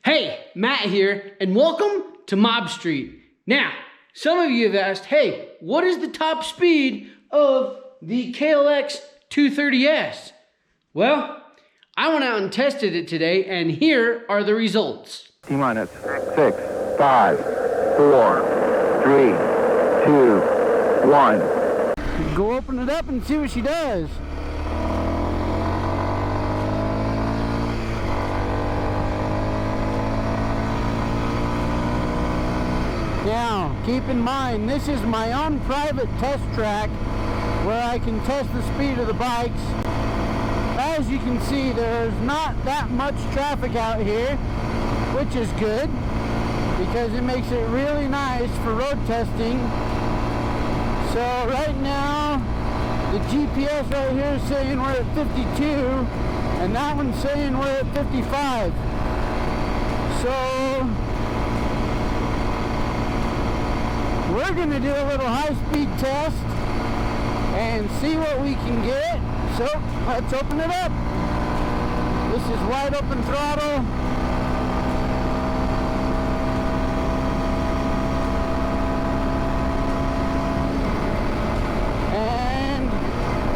Hey, Matt here, and welcome to Mob Street. Now, some of you have asked, hey, what is the top speed of the KLX230S? Well, I went out and tested it today, and here are the results. T-minus 6, 5, 4, 3, 2, 1. Go open it up and see what she does. Now, keep in mind, this is my own private test track where I can test the speed of the bikes. As you can see, there's not that much traffic out here, which is good because it makes it really nice for road testing. So right now, the GPS right here is saying we're at 52, and that one's saying we're at 55. So we're going to do a little high-speed test and see what we can get. So let's open it up. This is wide open throttle. And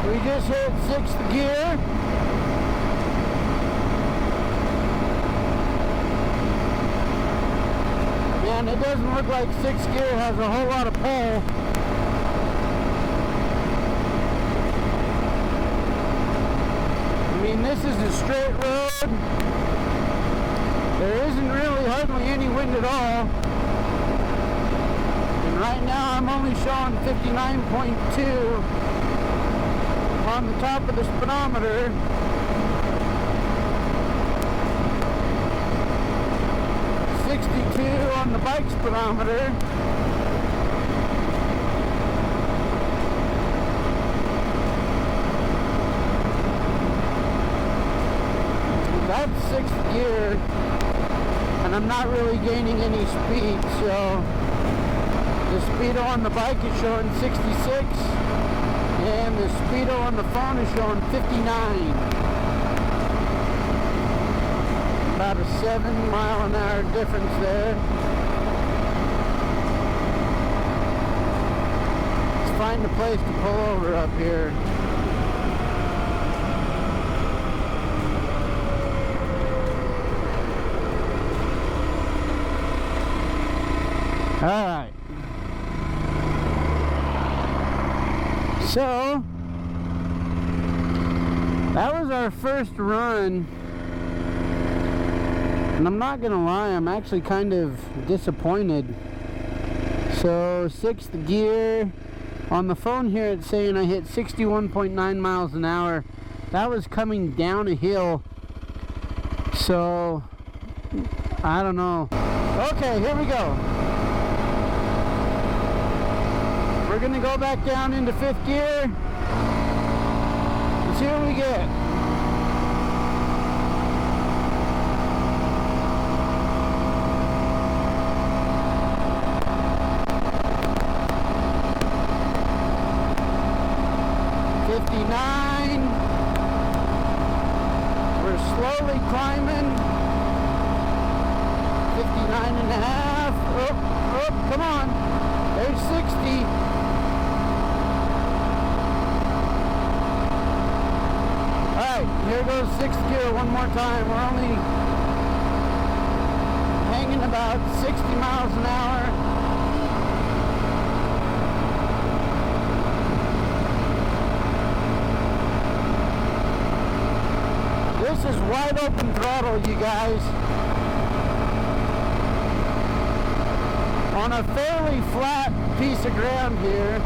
we just hit 6th gear. And it doesn't look like 6th gear has a whole lot of pull. I mean, this is a straight road. There isn't really hardly any wind at all. And right now I'm only showing 59.2 on the top of the speedometer. 62 on the bike speedometer. That's 6th gear, and I'm not really gaining any speed, so the speedo on the bike is showing 66, and the speedo on the phone is showing 59. About a 7-mile-an-hour difference there. Let's find a place to pull over up here. Alright. So that was our first run. And I'm not gonna lie, I'm actually kind of disappointed. So 6th gear. On the phone here it's saying I hit 61.9 miles an hour. That was coming down a hill. So I don't know. Okay, here we go. We're gonna go back down into 5th gear. Let's see what we get. We're slowly climbing. 59 and a half. Oh, come on. There's 60. Alright, here goes 6th gear one more time. We're only hanging about 60 miles an hour. This is wide open throttle, you guys. On a fairly flat piece of ground here.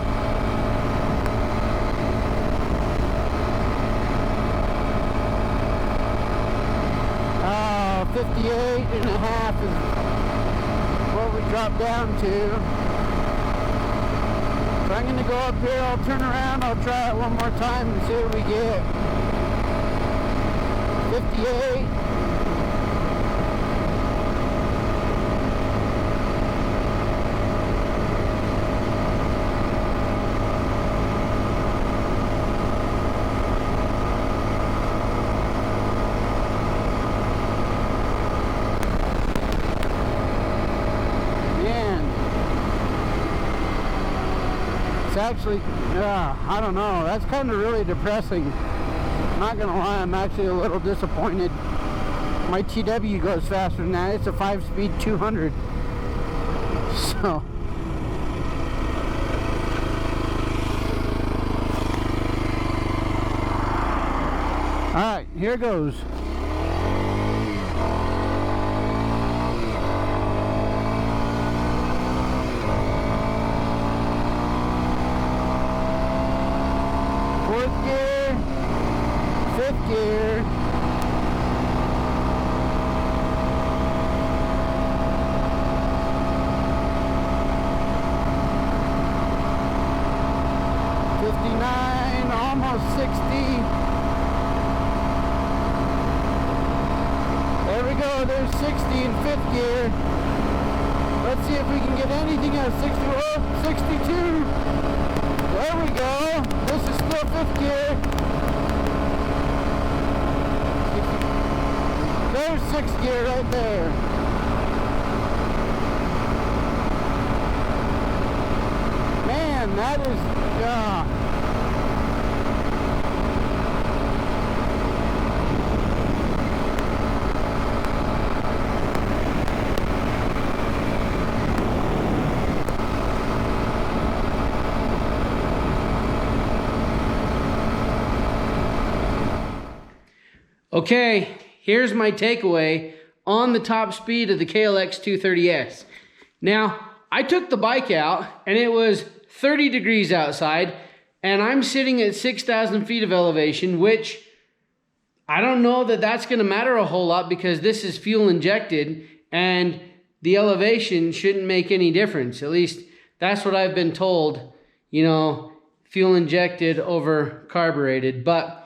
Oh, 58 and a half is what we dropped down to. So I'm going to go up here, I'll turn around, I'll try it one more time and see what we get. 58. actually, I don't know, that's kind of really depressing. Not gonna lie, I'm actually a little disappointed. My TW goes faster than that. It's a 5-speed 200. So alright, here goes. Fourth gear, fifth gear, almost 60. There we go, there's 60 in fifth gear. Let's see if we can get anything at 60. Oh, 62. There we go. This is still fifth gear. There's sixth gear right there. Man, that is okay, here's my takeaway on the top speed of the KLX230S. Now, I took the bike out and it was 30 degrees outside and I'm sitting at 6,000 feet of elevation, which I don't know that that's going to matter a whole lot because this is fuel injected and the elevation shouldn't make any difference. At least that's what I've been told, you know, fuel injected over carbureted. But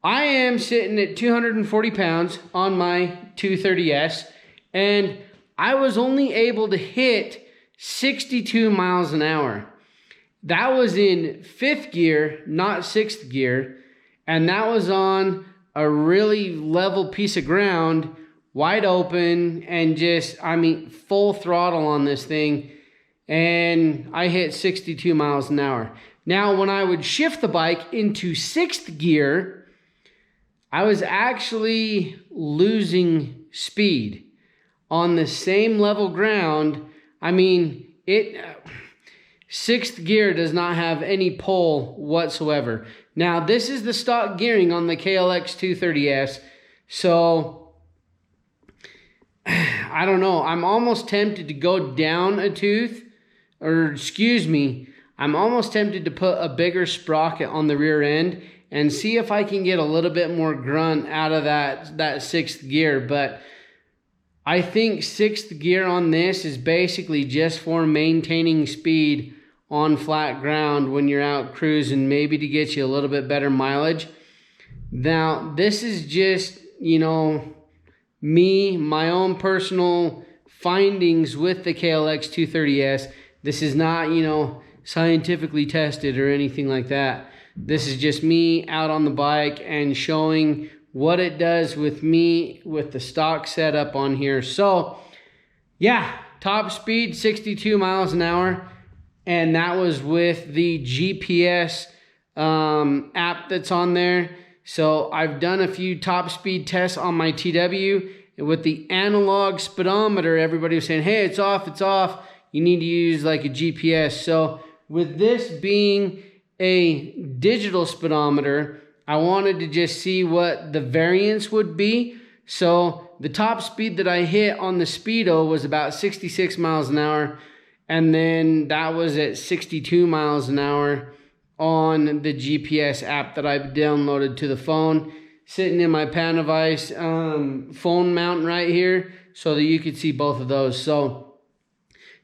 I am sitting at 240 pounds on my 230S, and I was only able to hit 62 miles an hour. That was in fifth gear, not sixth gear, and that was on a really level piece of ground, wide open, and just, I mean, full throttle on this thing, and I hit 62 miles an hour. Now, when I would shift the bike into sixth gear, I was actually losing speed on the same level ground. I mean, sixth gear does not have any pull whatsoever. Now, this is the stock gearing on the KLX230S, so I don't know. I'm almost tempted to go down a tooth, or excuse me, I'm almost tempted to put a bigger sprocket on the rear end and see if I can get a little bit more grunt out of that sixth gear. But I think sixth gear on this is basically just for maintaining speed on flat ground when you're out cruising, maybe to get you a little bit better mileage. Now, this is just, you know, my own personal findings with the KLX230S. This is not, you know, scientifically tested or anything like that. This is just me out on the bike and showing what it does with me with the stock setup on here. So yeah, top speed 62 miles an hour, and that was with the GPS app that's on there. So I've done a few top speed tests on my TW with the analog speedometer. Everybody was saying, hey, it's off, it's off. You need to use like a GPS. So with this being a digital speedometer, I wanted to just see what the variance would be. So the top speed that I hit on the Speedo was about 66 miles an hour. And then that was at 62 miles an hour on the GPS app that I've downloaded to the phone, sitting in my Panavice phone mount right here so that you could see both of those. So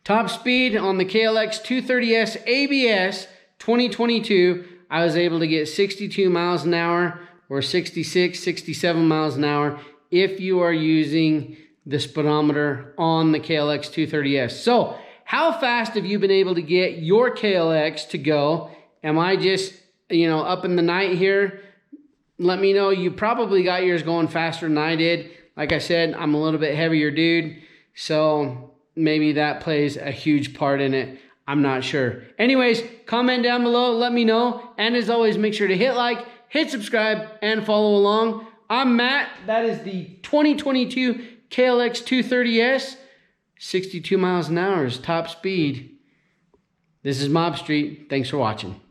top speed on the KLX230S ABS 2022, I was able to get 62 miles an hour or 66, 67 miles an hour if you are using the speedometer on the KLX230S. So how fast have you been able to get your KLX to go? Am I just, you know, up in the night here? Let me know. You probably got yours going faster than I did. Like I said, I'm a little bit heavier dude, so maybe that plays a huge part in it. I'm not sure. Anyways, comment down below, let me know. And as always, make sure to hit like, hit subscribe, and follow along. I'm Matt. That is the 2022 KLX230S. 62 miles an hour is top speed. This is Mob Street. Thanks for watching.